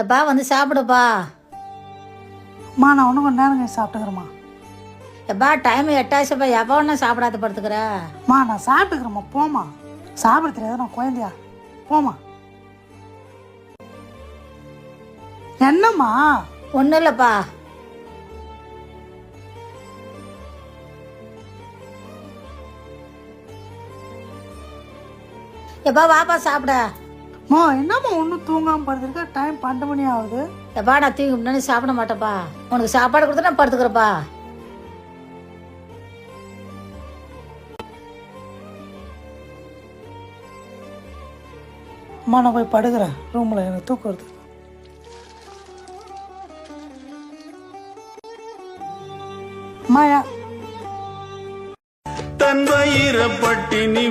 எப்பா வந்து சாப்பிடுப்பா. அம்மா நான் ஒன்றும் கொஞ்ச நேரம் கழிச்சு சாப்பிட்டுக்கிறேம்மா. எப்பா டைம் 8 எப்போ ஒன்றும் சாப்பிடாத படுத்துக்கிற. அம்மா நான் சாப்பிட்டுக்கிறேம்மா, போம்மா. சாப்பிட தெரியாத நான் குழந்தையா? போம்மா. என்னம்மா? ஒன்றும் இல்லைப்பா. எப்பா வாப்பா சாப்பிட. அம்மா என்னம்மா ஒன்றும் தூங்காமல் படுத்துருக்க? டைம் 12 மணி ஆகுது. எப்பா நான் தூங்கி முன்னாடி சாப்பிட மாட்டேப்பா. உனக்கு சாப்பாடு கொடுத்து நான் படுத்துக்கிறப்பா. அம்மா நான் போய் படுக்கிறேன் ரூமில், எனக்கு தூக்கம் வருது. அம்மாயா தன் வயிற பட்டினி